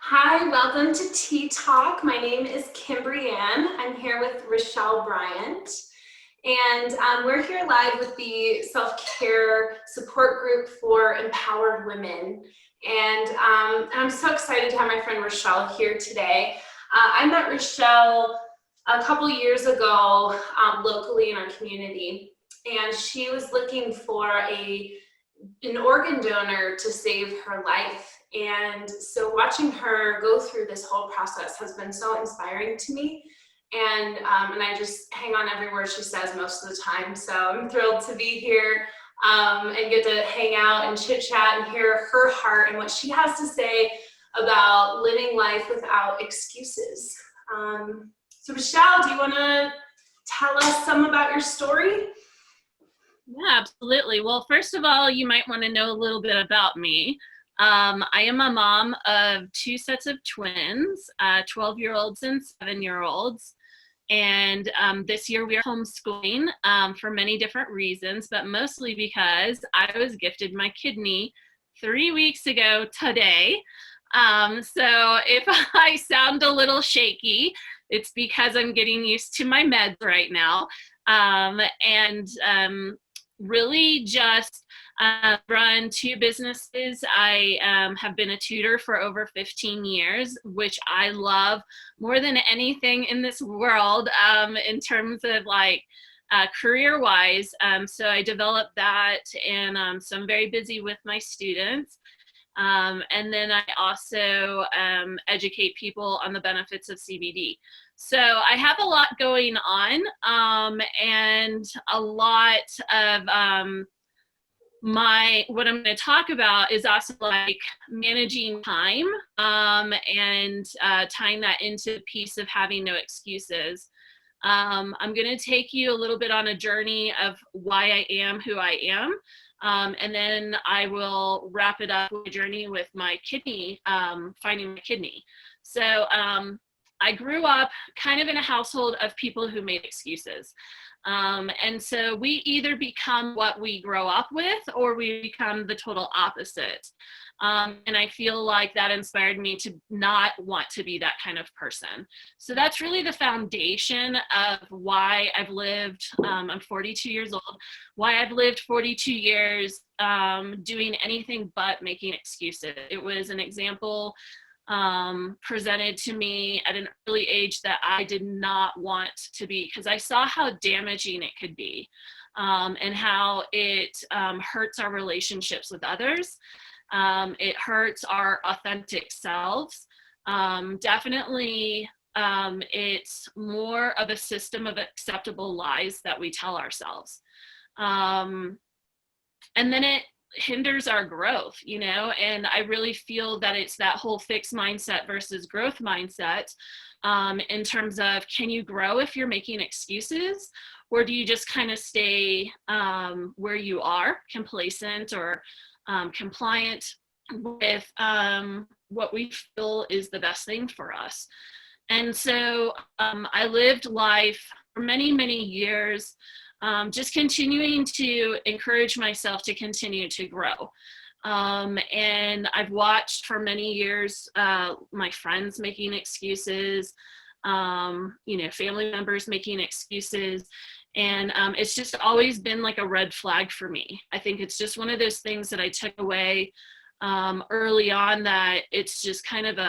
Hi, welcome to Tea Talk. My name is KymBreanne. I'm here with Rachelle Bryant. And we're here live with the self-care support group for empowered women. And I'm so excited to have my friend Rachelle here today. I met Rachelle a couple years ago locally in our community, and she was looking for an organ donor to save her life. And so watching her go through this whole process has been so inspiring to me. And I just hang on every word she says most of the time. So I'm thrilled to be here and get to hang out and chit chat and hear her heart and what she has to say about living life without excuses. So Rachelle, do you want to tell us some about your story? Yeah, absolutely. Well, first of all, you might want to know a little bit about me. I am a mom of two sets of twins, 12-year-olds and 7-year-olds. And this year we are homeschooling for many different reasons, but mostly because I was gifted my kidney 3 weeks ago today. So if I sound a little shaky, it's because I'm getting used to my meds right now. And really just run two businesses. I have been a tutor for over 15 years, which I love more than anything in this world in terms of like career-wise. So I developed that, and so I'm very busy with my students. And then I also educate people on the benefits of CBD. So I have a lot going on, and a lot of what I'm going to talk about is also like managing time and tying that into the piece of having no excuses. I'm going to take you a little bit on a journey of why I am who I am. And then I will wrap it up with a journey with my kidney, finding my kidney. So I grew up kind of in a household of people who made excuses. And so we either become what we grow up with or we become the total opposite. And I feel like that inspired me to not want to be that kind of person. So that's really the foundation of why I've lived, I'm 42 years old, why I've lived 42 years doing anything but making excuses. It was an example presented to me at an early age that I did not want to be, because I saw how damaging it could be, and how it hurts our relationships with others. It hurts our authentic selves. Definitely, it's more of a system of acceptable lies that we tell ourselves. And then it hinders our growth, and I really feel that it's that whole fixed mindset versus growth mindset, in terms of, can you grow if you're making excuses, or do you just kind of stay where you are, complacent or compliant with what we feel is the best thing for us? And so I lived life for many, many years, just continuing to encourage myself to continue to grow. And I've watched for many years my friends making excuses, family members making excuses. And it's just always been like a red flag for me. I think it's just one of those things that I took away early on, that it's just kind of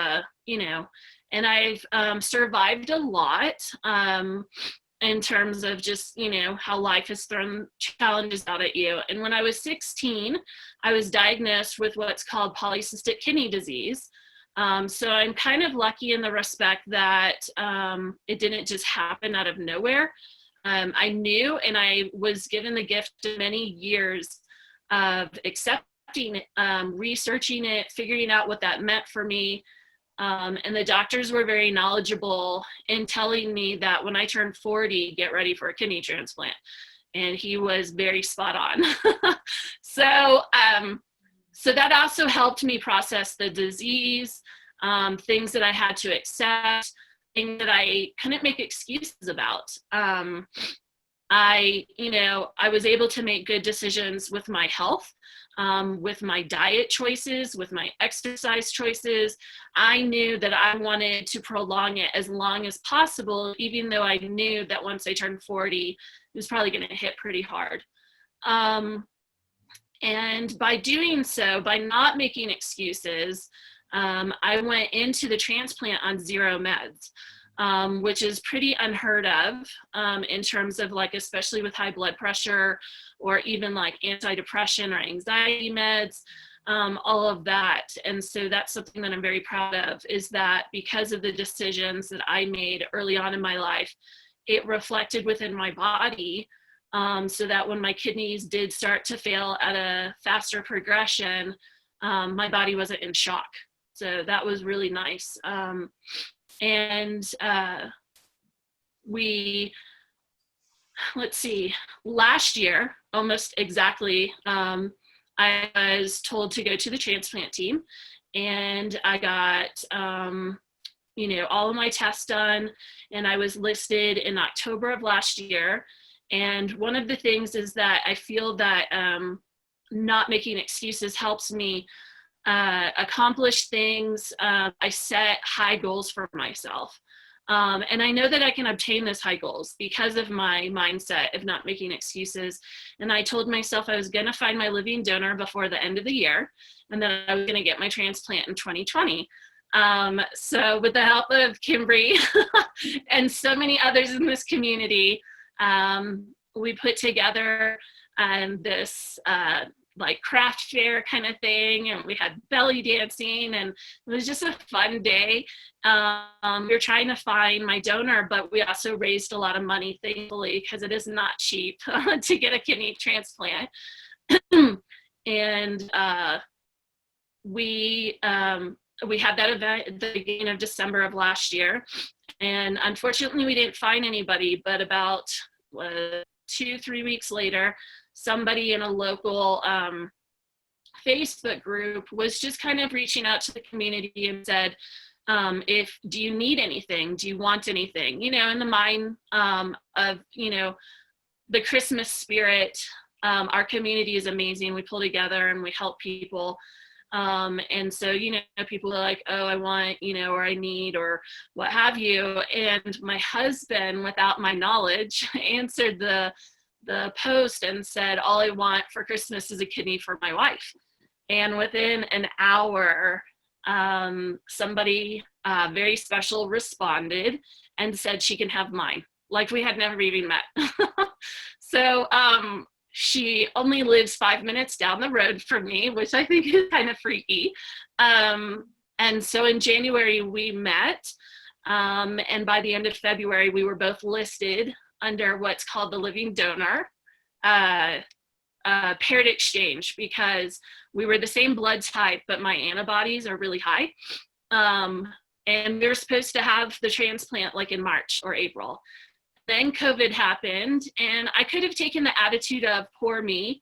and I've survived a lot in terms of just, how life has thrown challenges out at you. And when I was 16, I was diagnosed with what's called polycystic kidney disease. So I'm kind of lucky in the respect that it didn't just happen out of nowhere. I knew, and I was given the gift of many years of accepting it, researching it, figuring out what that meant for me. And the doctors were very knowledgeable in telling me that when I turned 40, get ready for a kidney transplant. And he was very spot on. So that also helped me process the disease, things that I had to accept, things that I couldn't make excuses about. I was able to make good decisions with my health. with my diet choices, with my exercise choices. I knew that I wanted to prolong it as long as possible, even though I knew that once I turned 40, it was probably going to hit pretty hard. And by doing so, by not making excuses, I went into the transplant on 0 meds, which is pretty unheard of in terms of like, especially with high blood pressure or even like antidepressant or anxiety meds, all of that. And so that's something that I'm very proud of, is that because of the decisions that I made early on in my life, it reflected within my body. So that when my kidneys did start to fail at a faster progression, my body wasn't in shock. So that was really nice. And let's see, last year, almost exactly, I was told to go to the transplant team, and I got, all of my tests done, and I was listed in October of last year. And one of the things is that I feel that not making excuses helps me accomplish things. I set high goals for myself. And I know that I can obtain those high goals because of my mindset of not making excuses. And I told myself I was going to find my living donor before the end of the year, and then I was going to get my transplant in 2020. So with the help of KymBreanne and so many others in this community, we put together this like craft fair kind of thing, and we had belly dancing, and it was just a fun day. We were trying to find my donor, but we also raised a lot of money, thankfully, because it is not cheap to get a kidney transplant. And we had that event at the beginning of December of last year, and unfortunately we didn't find anybody, but about 2-3 weeks later, somebody in a local Facebook group was just kind of reaching out to the community and said, do you need anything? Do you want anything? In the mind of, the Christmas spirit. Our community is amazing. We pull together and we help people. And so, people are like, oh, I want, or I need, or what have you. And my husband, without my knowledge, answered the post and said, all I want for Christmas is a kidney for my wife. And within an hour, somebody very special responded and said she can have mine, like we had never even met. So she only lives 5 minutes down the road from me, which I think is kind of freaky. And so in January we met, and by the end of February we were both listed under what's called the living donor paired exchange, because we were the same blood type, but my antibodies are really high. And we were supposed to have the transplant like in March or April. Then COVID happened, and I could have taken the attitude of poor me,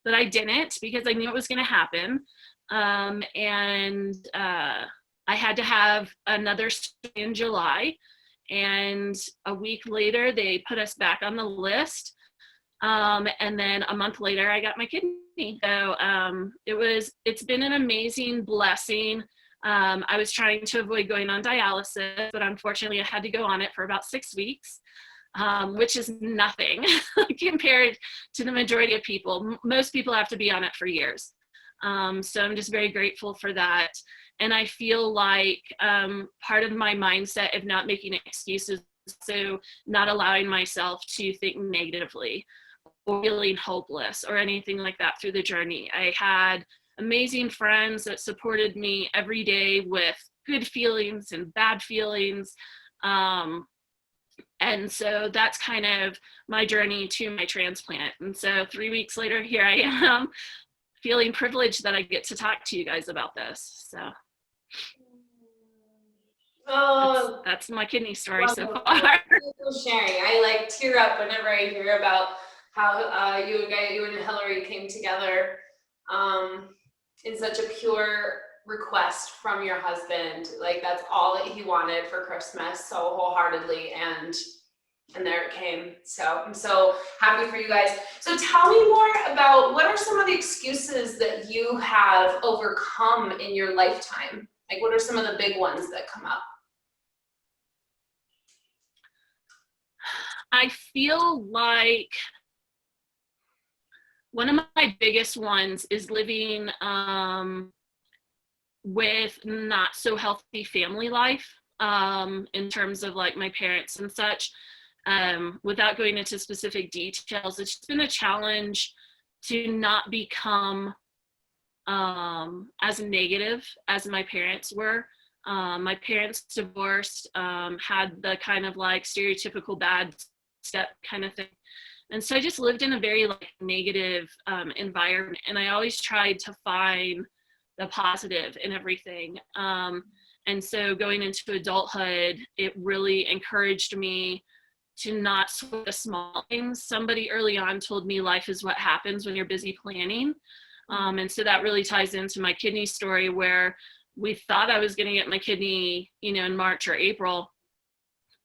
but I didn't, because I knew it was going to happen. And I had to have another in July, and a week later they put us back on the list. And then a month later I got my kidney. So it's been an amazing blessing. I was trying to avoid going on dialysis, but unfortunately I had to go on it for about 6 weeks, which is nothing compared to the majority of people. Most people have to be on it for years. So I'm just very grateful for that. And I feel like part of my mindset of not making excuses, so not allowing myself to think negatively or feeling hopeless or anything like that through the journey. I had amazing friends that supported me every day with good feelings and bad feelings. And so that's kind of my journey to my transplant. And so 3 weeks later, here I am, feeling privileged that I get to talk to you guys about this. So that's my kidney story so far. Sharing. I like tear up whenever I hear about how you and Hillary came together in such a pure request from your husband. Like that's all that he wanted for Christmas, so wholeheartedly. And And there it came. So I'm so happy for you guys. So tell me more about, what are some of the excuses that you have overcome in your lifetime? Like, what are some of the big ones that come up? I feel like one of my biggest ones is living with not so healthy family life, in terms of like my parents and such. Without going into specific details, it's just been a challenge to not become as negative as my parents were. My parents divorced, had the kind of like stereotypical bad step kind of thing. And so I just lived in a very like negative environment, and I always tried to find the positive in everything. And so going into adulthood, it really encouraged me to not sweat the small things. Somebody early on told me life is what happens when you're busy planning. And so that really ties into my kidney story, where we thought I was going to get my kidney, in March or April.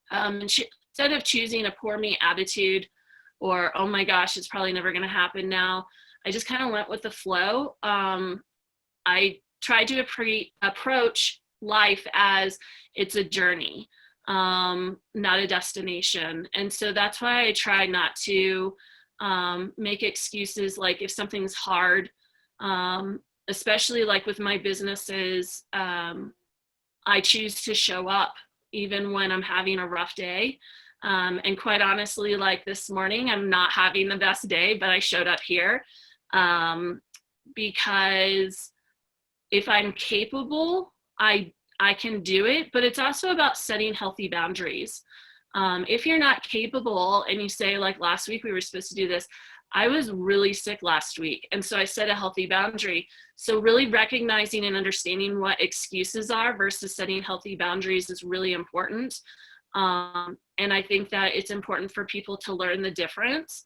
And instead of choosing a poor me attitude, or, oh my gosh, it's probably never going to happen now, I just kind of went with the flow. I tried to approach life as it's a journey, not a destination. And so that's why I try not to make excuses. Like if something's hard, especially like with my businesses, I choose to show up even when I'm having a rough day. And quite honestly, like this morning, I'm not having the best day, but I showed up here because if I'm capable, I can do it, but it's also about setting healthy boundaries. If you're not capable and you say, like last week we were supposed to do this, I was really sick last week, and so I set a healthy boundary. So really recognizing and understanding what excuses are versus setting healthy boundaries is really important. And I think that it's important for people to learn the difference.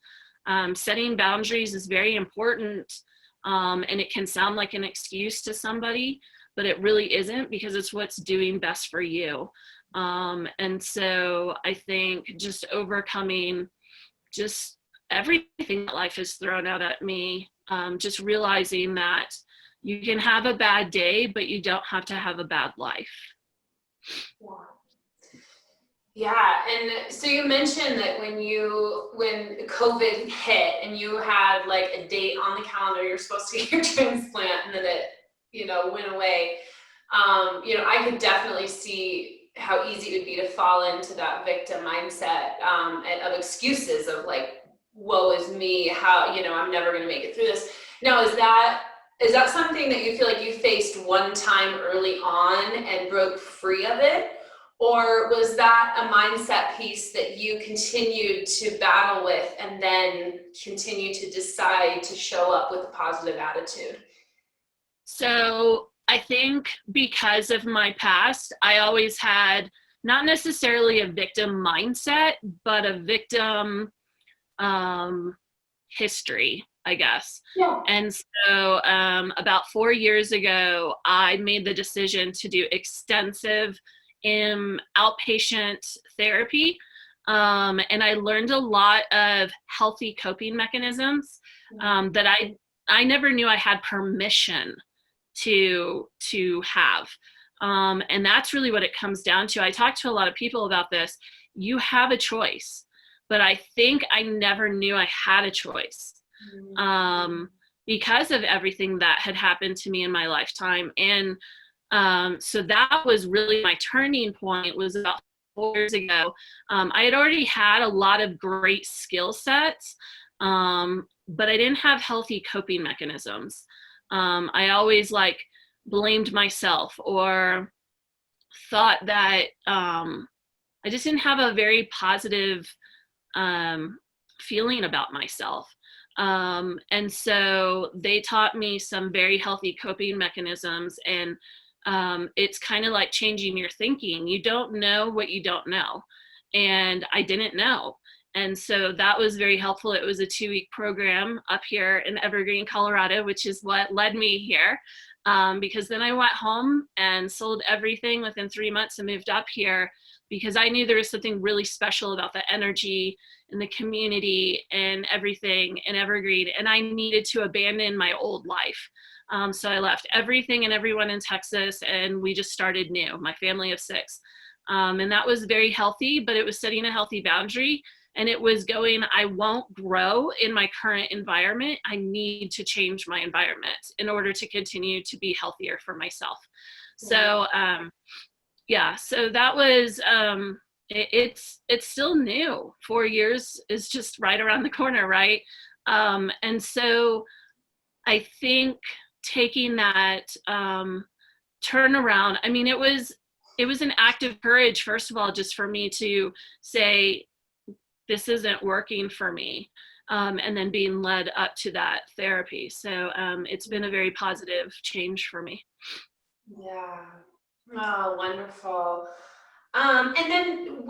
Setting boundaries is very important, and it can sound like an excuse to somebody, but it really isn't, because it's what's doing best for you. And so I think just overcoming just everything that life has thrown out at me, just realizing that you can have a bad day, but you don't have to have a bad life. Yeah, and so you mentioned that when COVID hit and you had like a date on the calendar, you're supposed to get your transplant, and then it, went away. I could definitely see how easy it would be to fall into that victim mindset, of excuses of like, woe is me, how, I'm never going to make it through this. Now, is that something that you feel like you faced one time early on and broke free of it? Or was that a mindset piece that you continued to battle with and then continue to decide to show up with a positive attitude? So I think because of my past, I always had not necessarily a victim mindset, but a victim history, I guess. Yeah. And so about 4 years ago, I made the decision to do extensive outpatient therapy. And I learned a lot of healthy coping mechanisms that I never knew I had permission to have. And that's really what it comes down to. I talk to a lot of people about this. You have a choice, but I think I never knew I had a choice because of everything that had happened to me in my lifetime. And so that was really my turning point, was about 4 years ago. I had already had a lot of great skill sets, but I didn't have healthy coping mechanisms. I always like blamed myself or thought that I just didn't have a very positive feeling about myself. And so they taught me some very healthy coping mechanisms, and it's kind of like changing your thinking. You don't know what you don't know. And I didn't know. And so that was very helpful. It was a 2-week program up here in Evergreen, Colorado, which is what led me here. Because then I went home and sold everything within 3 months and moved up here because I knew there was something really special about the energy and the community and everything in Evergreen. And I needed to abandon my old life. So I left everything and everyone in Texas, and we just started new, my family of 6. And that was very healthy, but it was setting a healthy boundary. And it was going, I won't grow in my current environment. I need to change my environment in order to continue to be healthier for myself. So, yeah, so that was, it's still new. 4 years is just right around the corner, right? And so I think taking that turnaround, I mean, it was an act of courage, first of all, just for me to say, this isn't working for me, and then being led up to that therapy. So it's been a very positive change for me. Yeah. Oh, wonderful. And then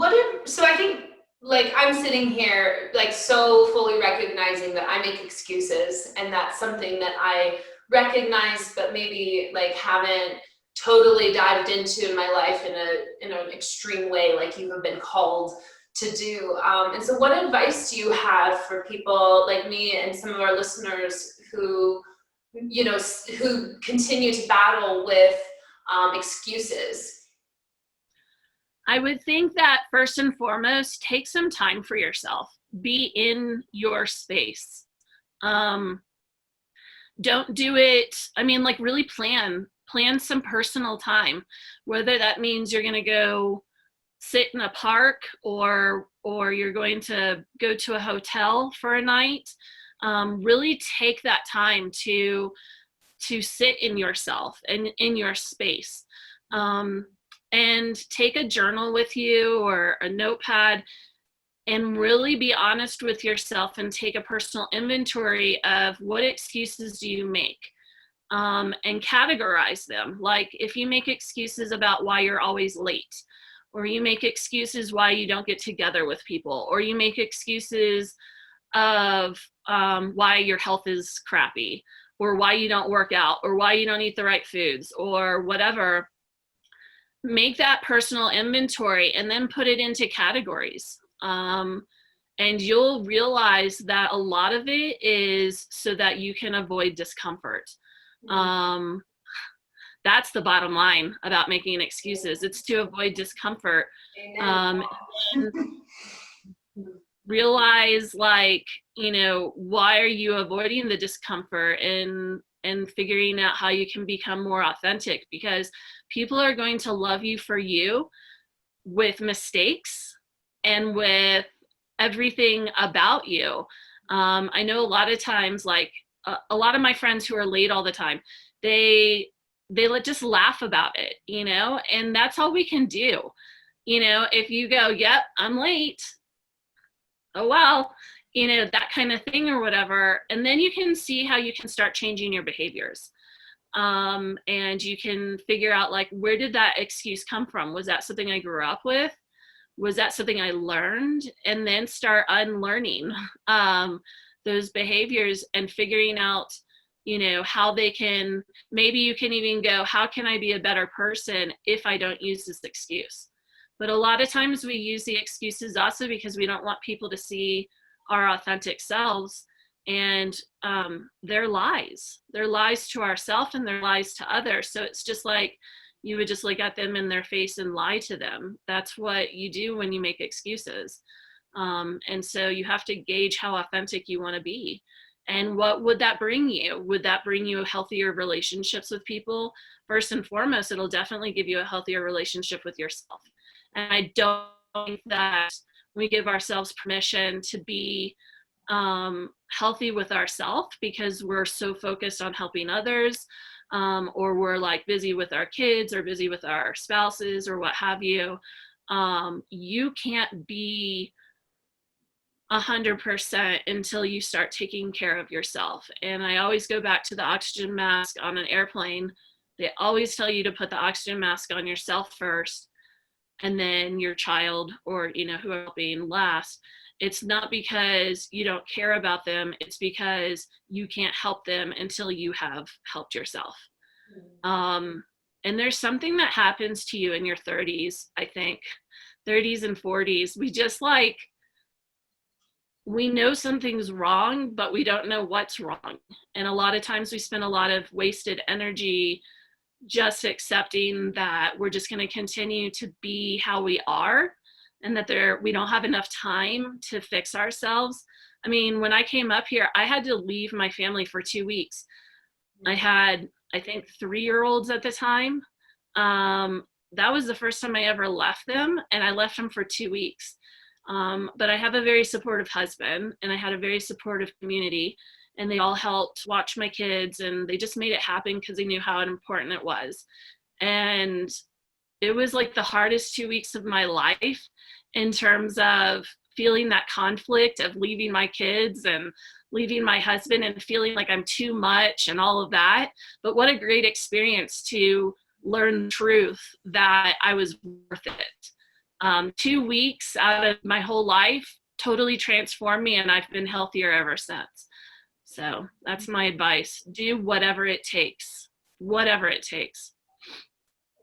so I think, like, I'm sitting here, like, so fully recognizing that I make excuses, and that's something that I recognize, but maybe, like, haven't totally dived into in my life in an extreme way, like you have been called to do. And so what advice do you have for people like me and some of our listeners who, who continue to battle with excuses? I would think that first and foremost, take some time for yourself. Be in your space. Don't do it, I mean, like, really plan some personal time, whether that means you're going to go sit in a park or you're going to go to a hotel for a night. Really take that time to sit in yourself and in your space. And take a journal with you or a notepad and really be honest with yourself and take a personal inventory of what excuses do you make, and categorize them. Like, if you make excuses about why you're always late, or you make excuses why you don't get together with people, or you make excuses of why your health is crappy, or why you don't work out, or why you don't eat the right foods, or whatever, make that personal inventory and then put it into categories. And you'll realize that a lot of it is so that you can avoid discomfort. That's the bottom line about making excuses. It's to avoid discomfort. And realize, like, why are you avoiding the discomfort, and figuring out how you can become more authentic, because people are going to love you for you with mistakes and with everything about you. I know a lot of times, like, a lot of my friends who are late all the time, they just laugh about it, and that's all we can do. If you go, yep, I'm late, oh well, that kind of thing or whatever, and then you can see how you can start changing your behaviors. And you can figure out, like, where did that excuse come from? Was that something I grew up with? Was that something I learned? And then start unlearning those behaviors and figuring out, how they can, maybe you can even go, how can I be a better person if I don't use this excuse? But a lot of times we use the excuses also because we don't want people to see our authentic selves. And they're lies. They're lies to ourselves and they're lies to others. So it's just like you would just look at them in their face and lie to them. That's what you do when you make excuses. And so you have to gauge how authentic you want to be. And what would that bring you? Would that bring you healthier relationships with people? First and foremost, it'll definitely give you a healthier relationship with yourself. And I don't think that we give ourselves permission to be healthy with ourselves because we're so focused on helping others, or we're like busy with our kids or busy with our spouses or what have you. You can't be 100% until you start taking care of yourself. And I always go back to the oxygen mask on an airplane. They always tell you to put the oxygen mask on yourself first, and then your child or whoever being last. It's not because you don't care about them, it's because you can't help them until you have helped yourself. And there's something that happens to you in your 30s, I think, 30s and 40s. We know something's wrong, but we don't know what's wrong. And a lot of times we spend a lot of wasted energy just accepting that we're just going to continue to be how we are, and that we don't have enough time to fix ourselves. I mean, when I came up here, I had to leave my family for 2 weeks. I had, I think, 3-year-olds at the time. That was the first time I ever left them, and I left them for 2 weeks. But I have a very supportive husband, and I had a very supportive community, and they all helped watch my kids, and they just made it happen because they knew how important it was. And it was like the hardest 2 weeks of my life in terms of feeling that conflict of leaving my kids and leaving my husband and feeling like I'm too much and all of that. But what a great experience to learn the truth that I was worth it. 2 weeks out of my whole life totally transformed me, and I've been healthier ever since. So that's my advice. Do whatever it takes, whatever it takes.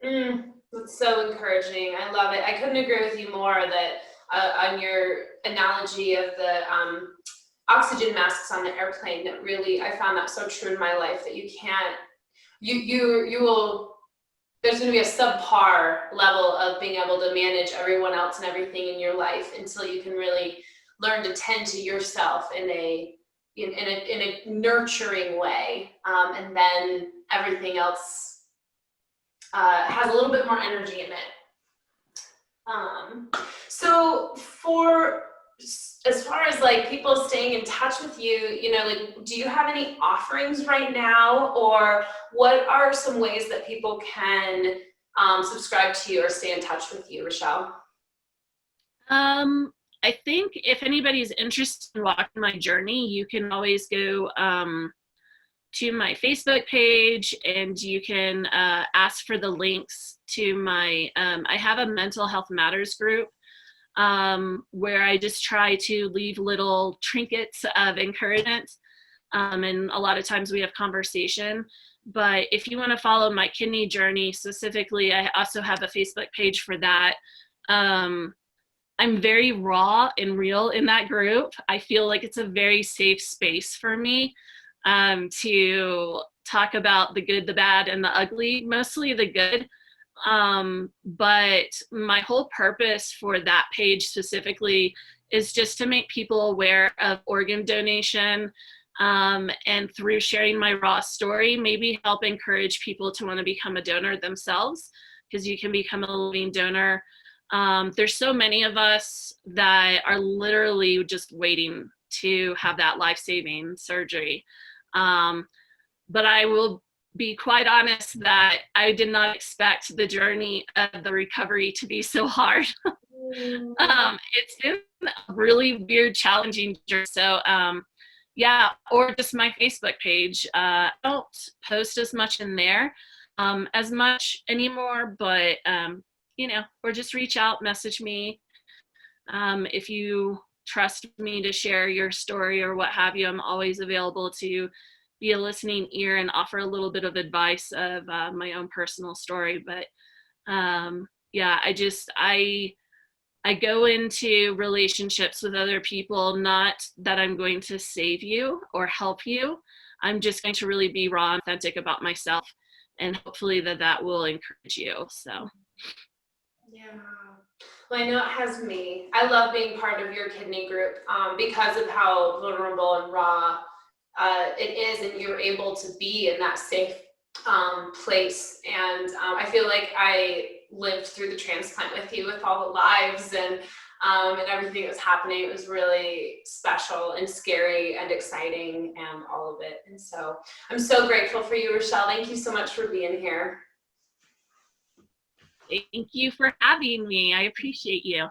That's so encouraging. I love it. I couldn't agree with you more that on your analogy of the oxygen masks on the airplane, that really, I found that so true in my life, that you can't, you will, there's going to be a subpar level of being able to manage everyone else and everything in your life until you can really learn to tend to yourself in a nurturing way, and then everything else has a little bit more energy in it. So as far as like people staying in touch with you, like, do you have any offerings right now, or what are some ways that people can subscribe to you or stay in touch with you, Rachelle? I think if anybody's interested in walking my journey, you can always go to my Facebook page, and you can ask for the links to my, I have a Mental Health Matters group, where I just try to leave little trinkets of encouragement. And a lot of times we have conversation. But if you want to follow my kidney journey specifically, I also have a Facebook page for that. I'm very raw and real in that group. I feel like it's a very safe space for me to talk about the good, the bad, and the ugly, mostly the good. But my whole purpose for that page specifically is just to make people aware of organ donation, and through sharing my raw story, maybe help encourage people to want to become a donor themselves, because you can become a living donor. There's so many of us that are literally just waiting to have that life-saving surgery. But I will be quite honest that I did not expect the journey of the recovery to be so hard. It's been a really weird, challenging journey. So yeah, or just my Facebook page. I don't post as much in there as much anymore, but or just reach out, message me. If you trust me to share your story or what have you, I'm always available to be a listening ear and offer a little bit of advice of my own personal story. But yeah, I go into relationships with other people, not that I'm going to save you or help you. I'm just going to really be raw and authentic about myself, and hopefully that will encourage you. So. Yeah. Well, I know it has me. I love being part of your kidney group because of how vulnerable and raw it is, and you're able to be in that safe place. And I feel like I lived through the transplant with you, with all the lives and everything that was happening. It was really special and scary and exciting, and all of it. And so I'm so grateful for you, Rachelle. Thank you so much for being here. Thank you for having me. I appreciate you.